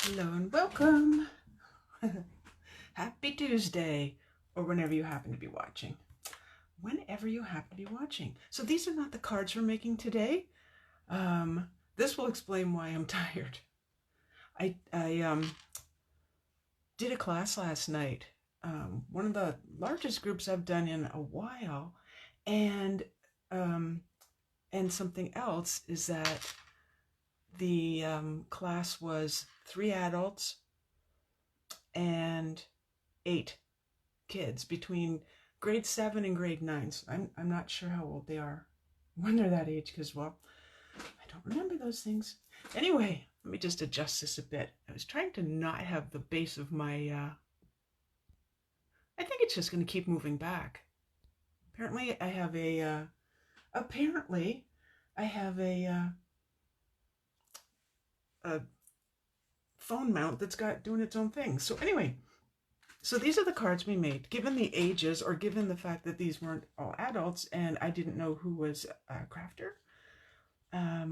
Hello and welcome. Happy Tuesday, or whenever you happen to be watching. Whenever you happen to be watching. So these are not the cards we're making today. This will explain why I'm tired. I did a class last night, one of the largest groups I've done in a while, and something else is that the class was 3 adults and 8 kids between grade 7 and grade 9. So I'm not sure how old they are when they're that age because, well, I don't remember those things. Anyway, let me just adjust this a bit. I was trying to not have the base of my, I think it's just going to keep moving back. Apparently I have a, a phone mount that's got doing its own thing. So anyway, so these are the cards we made. Given the ages, or given the fact that these weren't all adults and I didn't know who was a crafter,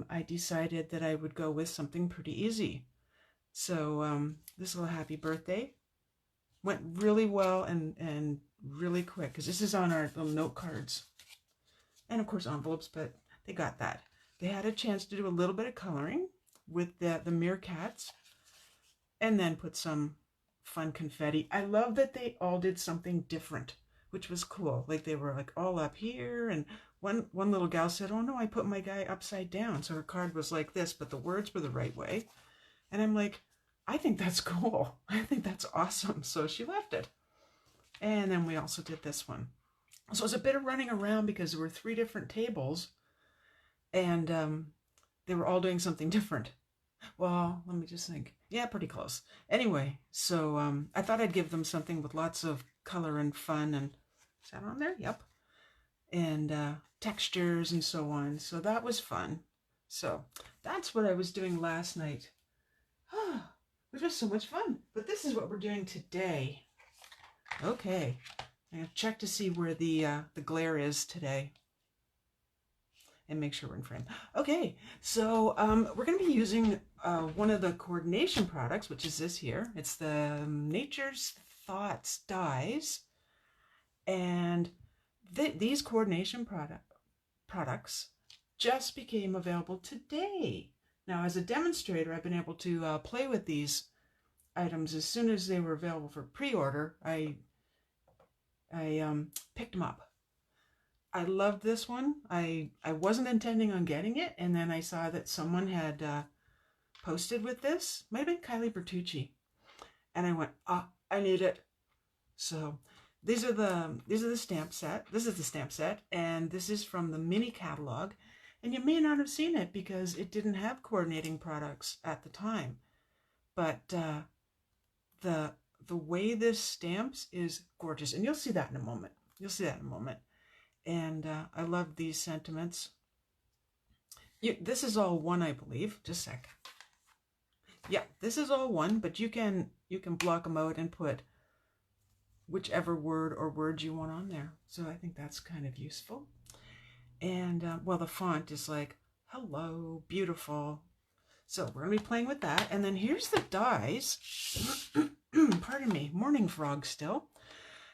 I decided that I would go with something pretty easy. So this little happy birthday went really well and really quick because this is on our little note cards. And of course envelopes, but they got that. They had a chance to do a little bit of coloring with the meerkats and then put some fun confetti. I love that they all did something different, which was cool. Like they were like all up here, and one little gal said, "Oh no, I put my guy upside down." So her card was like this, but the words were the right way. And I'm like, I think that's cool. I think that's awesome. So she left it. And then we also did this one. So it was a bit of running around because there were 3 different tables and they were all doing something different. Well, let me just think. Yeah, pretty close. Anyway, so I thought I'd give them something with lots of color and fun. And is that on there? Yep. And textures and so on. So that was fun. So that's what I was doing last night. Which was so much fun. But this is what we're doing today. Okay. I'm going to check to see where the glare is today. And make sure we're in frame. Okay, so we're going to be using one of the coordination products, which is this here. It's the Nature's Thoughts dies. And these coordination products just became available today. Now, as a demonstrator, I've been able to play with these items as soon as they were available for pre-order. I picked them up. I loved this one. I wasn't intending on getting it, and then I saw that someone had posted with this. Might have been Kylie Bertucci, and I went, I need it. So these are the stamp set. This is the stamp set, and this is from the mini catalog. And you may not have seen it because it didn't have coordinating products at the time. But the way this stamps is gorgeous, and you'll see that in a moment. And I love these sentiments. This is all one, I believe. Just a sec. Yeah, this is all one, but you can block them out and put whichever word or words you want on there. So I think that's kind of useful. And well, the font is like, hello, beautiful. So we're going to be playing with that. And then here's the dies. Pardon me, morning frog still.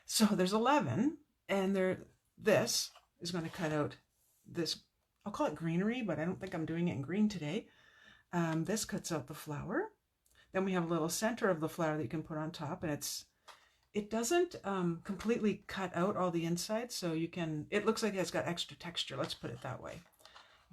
So there's 11, and this is going to cut out this, I'll call it greenery, but I don't think I'm doing it in green today. This cuts out the flower. Then we have a little center of the flower that you can put on top, and it doesn't completely cut out all the inside, so it looks like it's got extra texture, let's put it that way.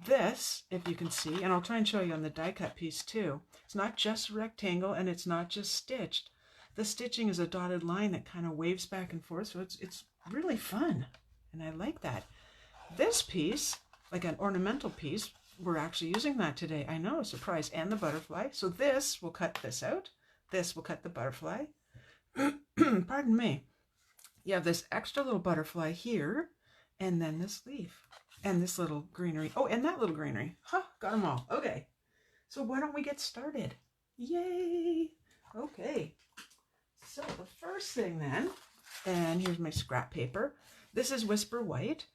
This, if you can see, and I'll try and show you on the die cut piece too, it's not just rectangle and it's not just stitched. The stitching is a dotted line that kind of waves back and forth, so it's really fun, and I like that. This piece, like an ornamental piece, we're actually using that today. I know, surprise, and the butterfly. So this will cut this out. This will cut the butterfly. Pardon me. You have this extra little butterfly here, and then this leaf, and this little greenery. Oh, and that little greenery. Got them all. Okay. So why don't we get started? Yay! Okay. So the first thing then, and here's my scrap paper. This is Whisper White,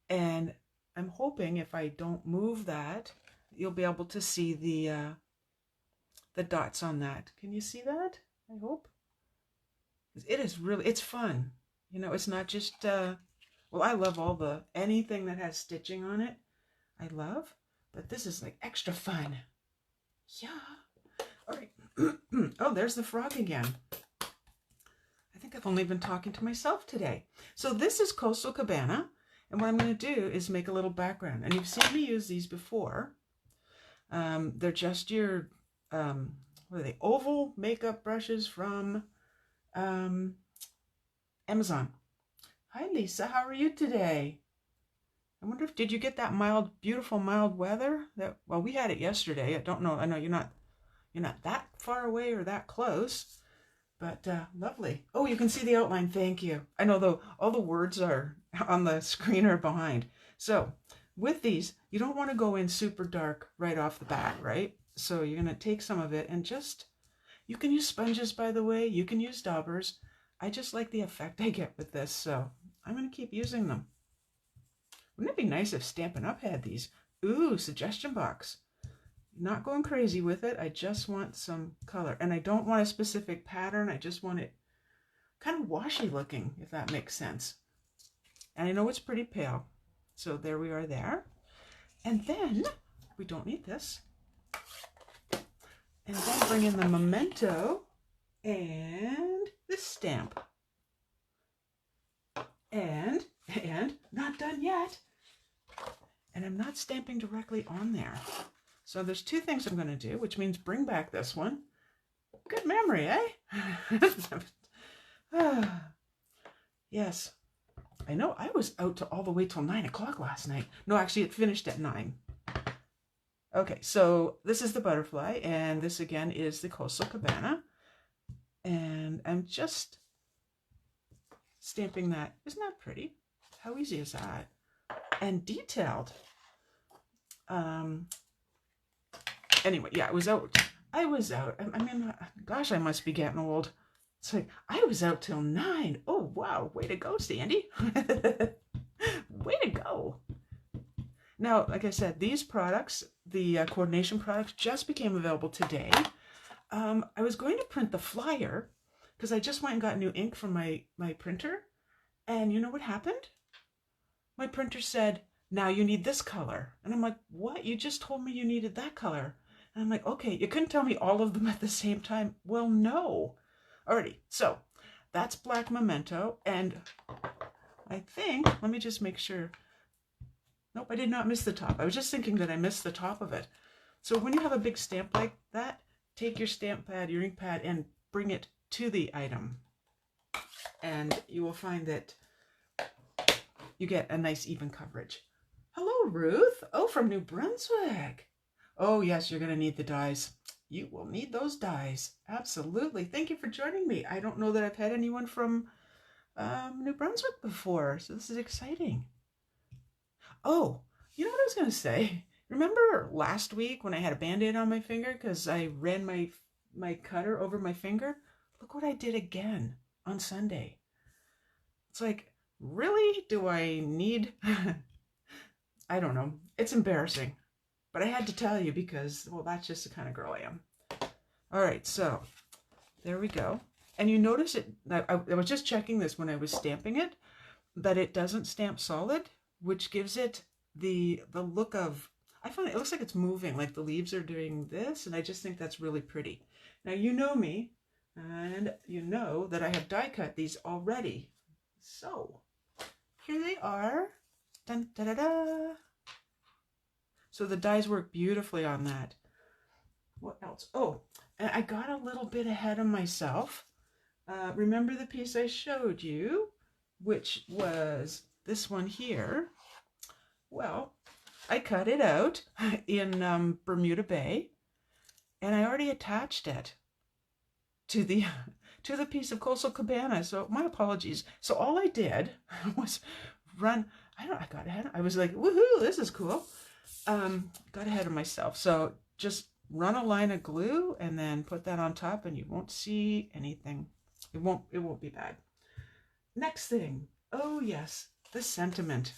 and I'm hoping if I don't move that, you'll be able to see the dots on that. Can you see that? I hope. It is really, it's fun. You know, it's not just, well, I love anything that has stitching on it. I love, but this is like extra fun. Yeah. All right. Oh, there's the frog again. I think I've only been talking to myself today. So this is Coastal Cabana. And what I'm going to do is make a little background. And you've seen me use these before. They're just your, what are they? Oval makeup brushes from Amazon. Hi, Lisa. How are you today? I wonder if, did you get that mild, beautiful, mild weather? Well, we had it yesterday. I don't know. I know you're not that far away or that close, but lovely. Oh, you can see the outline. Thank you. I know though all the words are on the screen or behind. So with these, you don't want to go in super dark right off the bat, right? So you're going to take some of it and just, you can use sponges, by the way. You can use daubers. I just like the effect I get with this, so I'm going to keep using them. Wouldn't it be nice if Stampin' Up had these? Ooh, suggestion box. Not going crazy with it. I just want some color. And I don't want a specific pattern. I just want it kind of washy looking, if that makes sense. And I know it's pretty pale. So there we are there. And then, we don't need this. And then bring in the memento and the stamp. And not done yet. And I'm not stamping directly on there. So there's two things I'm going to do, which means bring back this one. Good memory, eh? Yes. I know I was out all the way till 9 o'clock last night. No, actually it finished at 9. Okay, so this is the butterfly, and this again is the Coastal Cabana. And I'm just stamping that. Isn't that pretty? How easy is that? And detailed. Anyway, yeah, I was out. I mean, gosh, I must be getting old. It's like, I was out till 9. Oh, wow. Way to go, Sandy. Way to go. Now, like I said, these products, the coordination products, just became available today. I was going to print the flyer because I just went and got new ink from my printer. And you know what happened? My printer said, now you need this color. And I'm like, what? You just told me you needed that color. And I'm like, okay, you couldn't tell me all of them at the same time. Well, no. Alrighty, so that's black memento. And I think, let me just make sure. Nope, I did not miss the top. I was just thinking that I missed the top of it. So when you have a big stamp like that, take your stamp pad, your ink pad, and bring it to the item. And you will find that you get a nice even coverage. Hello, Ruth. Oh, from New Brunswick. Oh, yes, you're going to need the dies. You will need those dies. Absolutely. Thank you for joining me. I don't know that I've had anyone from New Brunswick before, so this is exciting. Oh, you know what I was going to say? Remember last week when I had a Band-Aid on my finger because I ran my cutter over my finger? Look what I did again on Sunday. It's like, really? Do I need... I don't know. It's embarrassing. But I had to tell you because, well, that's just the kind of girl I am. All right, so there we go. And you notice it, I was just checking this when I was stamping it, that it doesn't stamp solid, which gives it the look of, I find it looks like it's moving, like the leaves are doing this, and I just think that's really pretty. Now, you know me, and you know that I have die cut these already. So, here they are. Dun, da, da, da. So the dies work beautifully on that. What else? Oh, and I got a little bit ahead of myself. Remember the piece I showed you, which was this one here? Well, I cut it out in Bermuda Bay, and I already attached it to the piece of Coastal Cabana. So my apologies. So all I did was run. I got ahead. I was like, woohoo! This is cool. Got ahead of myself. So just run a line of glue and then put that on top, and you won't see anything. It won't be bad. Next thing. Oh yes, the sentiment.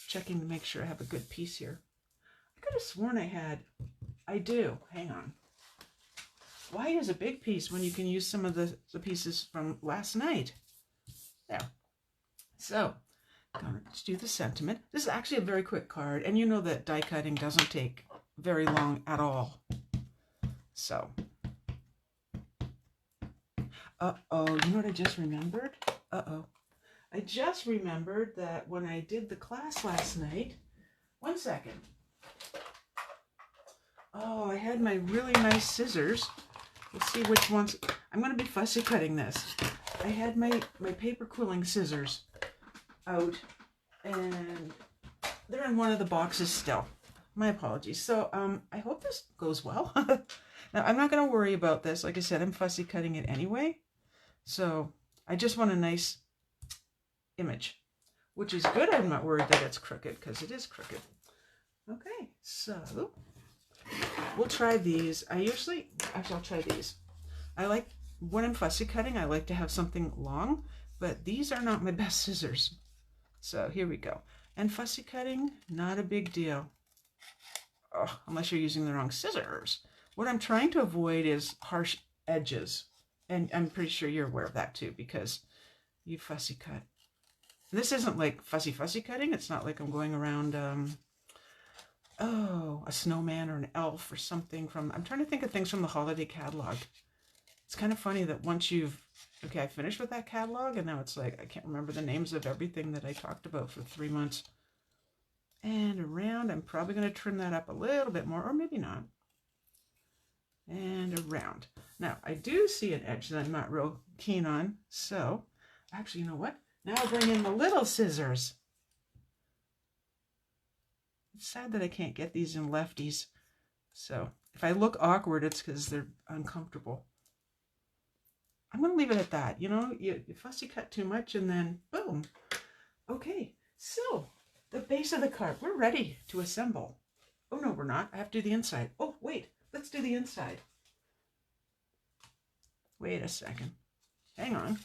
Checking to make sure I have a good piece here. I could have sworn I do. Hang on. Why use a big piece when you can use some of the pieces from last night? There. So, going to do the sentiment. This is actually a very quick card, and you know that die cutting doesn't take very long at all. So, uh-oh, you know what I just remembered? Uh-oh. I just remembered that when I did the class last night, one second. Oh, I had my really nice scissors. Let's see which ones. I'm going to be fussy cutting this. I had my paper quilling scissors out, and they're in one of the boxes still. My apologies. So I hope this goes well. Now, I'm not going to worry about this. Like I said, I'm fussy cutting it anyway. So I just want a nice image, which is good. I'm not worried that it's crooked, because it is crooked. Okay, so we'll try these. Actually, I'll try these. I like, when I'm fussy cutting, I like to have something long, but these are not my best scissors. So here we go. And fussy cutting, not a big deal. Oh, unless you're using the wrong scissors. What I'm trying to avoid is harsh edges. And I'm pretty sure you're aware of that too, because you fussy cut. This isn't like fussy cutting. It's not like I'm going around, oh, a snowman or an elf or something from, I'm trying to think of things from the holiday catalog. It's kind of funny that once you've, okay, I finished with that catalog, and now it's like, I can't remember the names of everything that I talked about for 3 months. And around, I'm probably going to trim that up a little bit more, or maybe not. And around. Now, I do see an edge that I'm not real keen on, so, actually, you know what? Now I'll bring in the little scissors. It's sad that I can't get these in lefties. So, if I look awkward, it's because they're uncomfortable. I'm going to leave it at that. You know, you fussy cut too much and then boom. Okay, so the base of the card, we're ready to assemble. Oh, no, we're not. I have to do the inside. Oh, wait, let's do the inside. Wait a second. Hang on.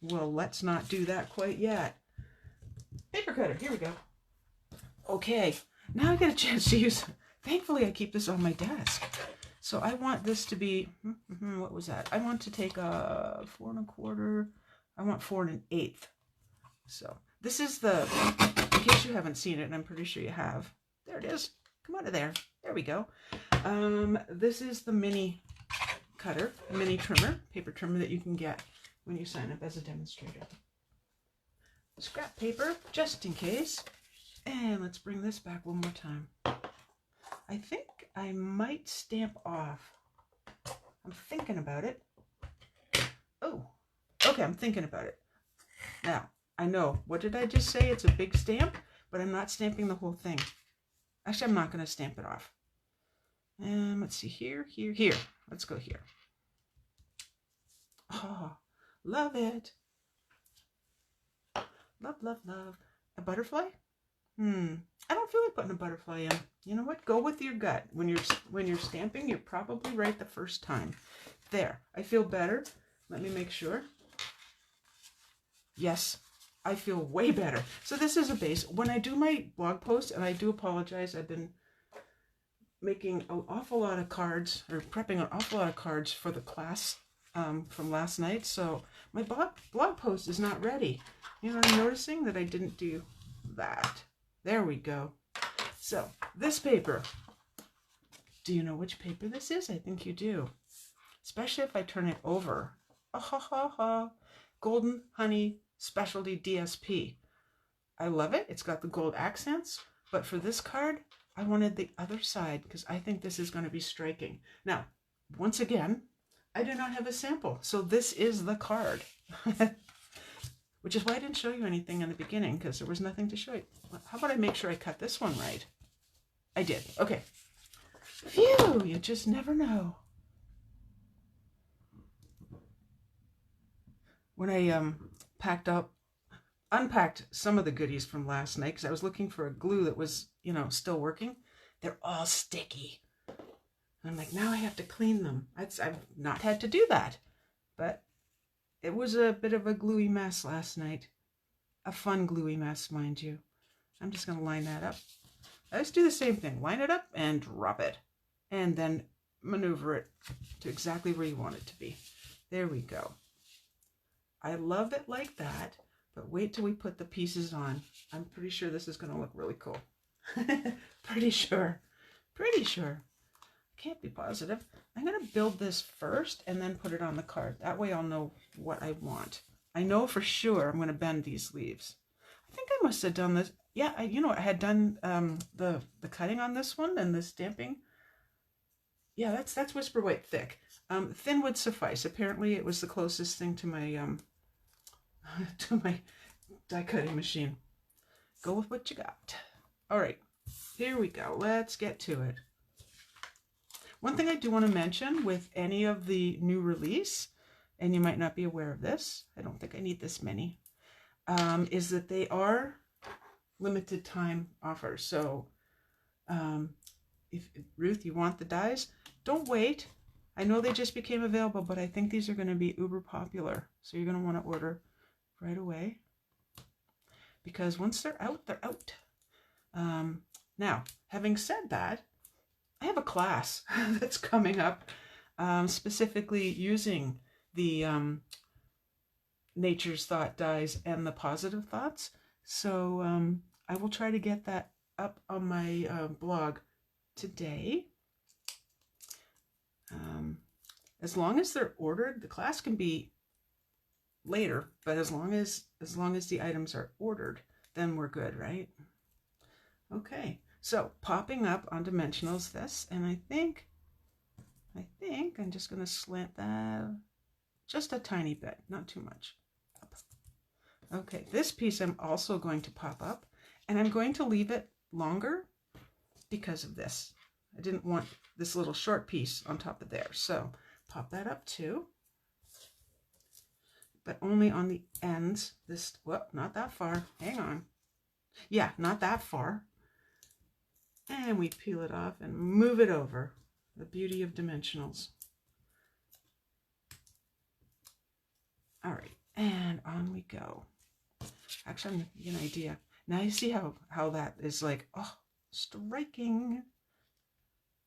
Well, let's not do that quite yet. Paper cutter, here we go. Okay, now I get a chance to use, thankfully I keep this on my desk. So I want this to be, what was that? I want to take a 4 1/4. I want 4 1/8. So this is the, in case you haven't seen it, and I'm pretty sure you have. There it is. Come out of there. There we go. This is the mini cutter, mini trimmer, paper trimmer that you can get when you sign up as a demonstrator. Scrap paper, just in case. And let's bring this back one more time. I think I might stamp off. I'm thinking about it. Oh, okay, I'm thinking about it. Now, I know, what did I just say? It's a big stamp, but I'm not stamping the whole thing. Actually, I'm not going to stamp it off. Let's see, here. Let's go here. Oh, love it. Love. A butterfly? I don't feel like putting a butterfly in. You know what? Go with your gut. When you're stamping, you're probably right the first time. There. I feel better. Let me make sure. Yes, I feel way better. So this is a base. When I do my blog post, and I do apologize, I've been making an awful lot of cards, or prepping an awful lot of cards for the class from last night. So my blog post is not ready. You know, I'm noticing that I didn't do that. There we go. So this paper, do you know which paper this is? I think you do. Especially if I turn it over. Golden Honey Specialty DSP. I love it. It's got the gold accents. But for this card, I wanted the other side because I think this is going to be striking. Now, once again, I do not have a sample. So this is the card. Which is why I didn't show you anything in the beginning, because there was nothing to show you. How about I make sure I cut this one right? I did. Okay. Phew, you just never know. When I unpacked some of the goodies from last night, because I was looking for a glue that was, you know, still working, they're all sticky. And I'm like, now I have to clean them. I've not had to do that, but it was a bit of a gluey mess last night. A fun gluey mess, mind you. I'm just going to line that up. I just do the same thing. Line it up and drop it. And then maneuver it to exactly where you want it to be. There we go. I love it like that, but wait till we put the pieces on. I'm pretty sure this is going to look really cool. Pretty sure. Can't be positive. I'm going to build this first and then put it on the card. That way I'll know what I want. I know for sure I'm going to bend these leaves. I think I must have done this. Yeah, I had done the cutting on this one and the stamping. Yeah, that's Whisper White thick. Thin would suffice. Apparently it was the closest thing to my die cutting machine. Go with what you got. All right, here we go. Let's get to it. One thing I do want to mention with any of the new release, and you might not be aware of this, I don't think I need this many, is that they are limited time offers. So if Ruth, you want the dies, don't wait. I know they just became available, but I think these are going to be uber popular. So you're going to want to order right away, because once they're out, they're out. Now, having said that, I have a class that's coming up specifically using the Nature's Thought dies and the positive thoughts. So I will try to get that up on my blog today. As long as they're ordered, the class can be later, but as long as the items are ordered, then we're good, right? Okay, so popping up on dimensionals this, and I think I'm just going to slant that just a tiny bit, not too much. Okay, this piece I'm also going to pop up, and I'm going to leave it longer because of this. I didn't want this little short piece on top of there, so pop that up too. But only on the ends. This, whoop, not that far. Hang on. Yeah, not that far. And we peel it off and move it over. The beauty of dimensionals. All right, and on we go. Actually, I'm getting an idea. Now you see how that is like, oh, striking.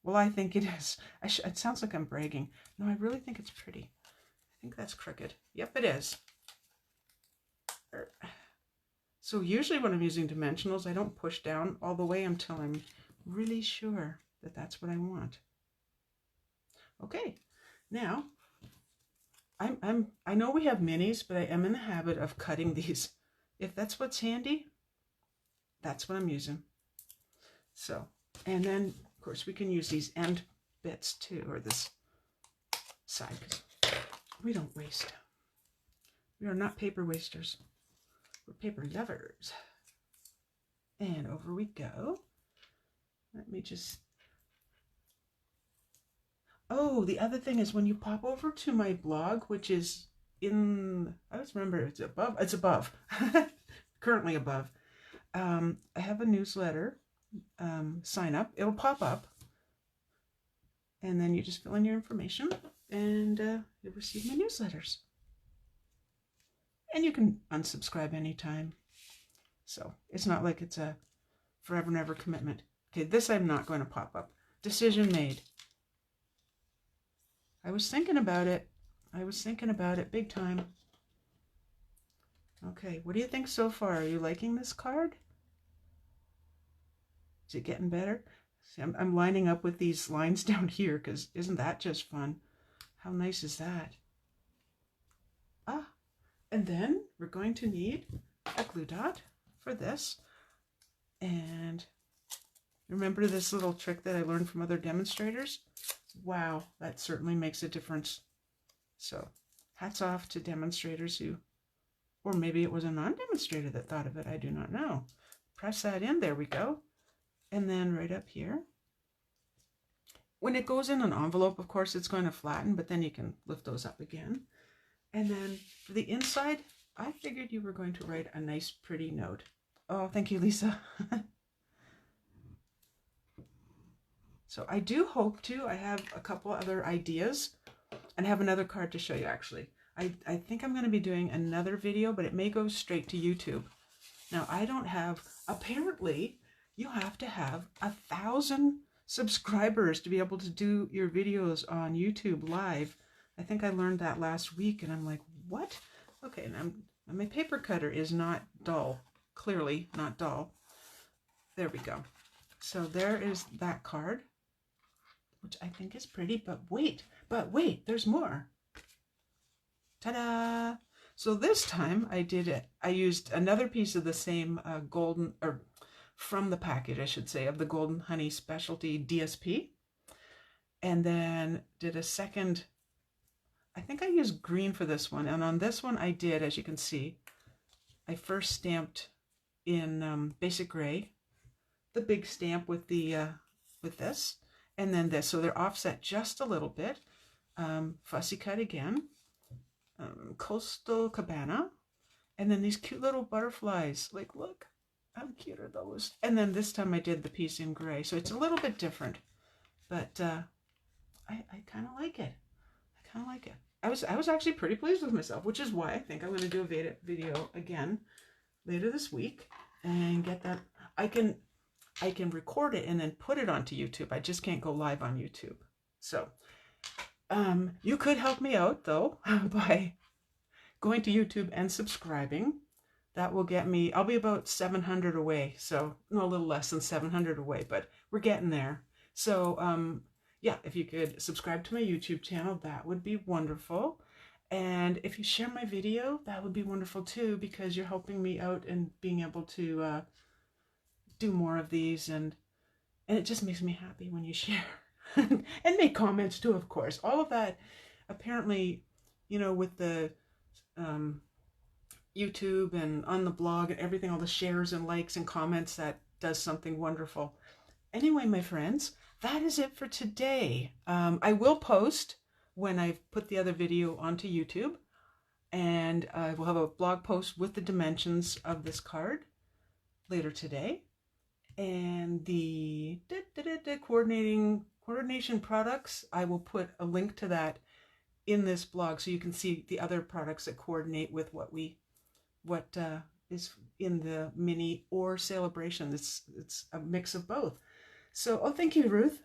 Well, I think it is. It sounds like I'm bragging. No, I really think it's pretty. I think that's crooked. Yep, it is. So usually when I'm using dimensionals, I don't push down all the way until I'm really sure that that's what I want. Okay, now I know we have minis, but I am in the habit of cutting these. If that's what's handy, that's what I'm using. So, and then of course we can use these end bits too, or this side, because we don't waste. We are not paper wasters. We're paper lovers. And over we go. Let me just... Oh, the other thing is when you pop over to my blog, which is in... I always remember it's above. It's above. Currently above. I have a newsletter. Sign up. It'll pop up. And then you just fill in your information and you'll receive my newsletters. And you can unsubscribe anytime. So it's not like it's a forever and ever commitment. Okay, this I'm not going to pop up. Decision made. I was thinking about it. Big time. Okay, what do you think so far? Are you liking this card? Is it getting better? See, I'm lining up with these lines down here because isn't that just fun? How nice is that? Ah, and then we're going to need a glue dot for this. And remember this little trick that I learned from other demonstrators? Wow, that certainly makes a difference. So hats off to demonstrators who, or maybe it was a non-demonstrator that thought of it, I do not know. Press that in, there we go. And then right up here. When it goes in an envelope, of course, it's going to flatten, but then you can lift those up again. And then for the inside, I figured you were going to write a nice, pretty note. Oh, thank you, Lisa. So I do hope to. I have a couple other ideas and have another card to show you, actually. I think I'm going to be doing another video, but it may go straight to YouTube. Now, I don't have, apparently, you have to have 1,000 subscribers to be able to do your videos on YouTube live. I think I learned that last week and I'm like, what? Okay, and my paper cutter is not dull. Clearly not dull. There we go. So there is that card, which I think is pretty, but wait, there's more. Ta-da! So this time I used another piece of the same golden, or from the package, I should say, of the Golden Honey Specialty DSP. And then did a second, I think I used green for this one. And on this one I did, as you can see, I first stamped in basic gray, the big stamp with the with this, and then this. So they're offset just a little bit. Fussy cut again. Coastal Cabana, and then these cute little butterflies. Like, look, how cute are those? And then this time I did the piece in gray, so it's a little bit different, but I kind of like it. I kind of like it. I was actually pretty pleased with myself, which is why I think I'm going to do a video again later this week and get that. I can record it and then put it onto YouTube. I just can't go live on YouTube. So you could help me out though by going to YouTube and subscribing. That will get me, I'll be about 700 away. So no, a little less than 700 away, but we're getting there. So yeah, if you could subscribe to my YouTube channel, that would be wonderful. And if you share my video, that would be wonderful too, because you're helping me out and being able to do more of these. And it just makes me happy when you share. And make comments too, of course. All of that, apparently, you know, with the YouTube and on the blog and everything, all the shares and likes and comments, that does something wonderful. Anyway, my friends, that is it for today. I will post when I've put the other video onto YouTube, and I will have a blog post with the dimensions of this card later today. And the coordination products, I will put a link to that in this blog so you can see the other products that coordinate with what is in the mini or celebration. It's a mix of both. So, oh, thank you, Ruth.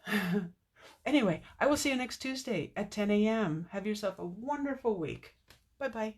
Anyway, I will see you next Tuesday at 10 a.m. Have yourself a wonderful week. Bye-bye.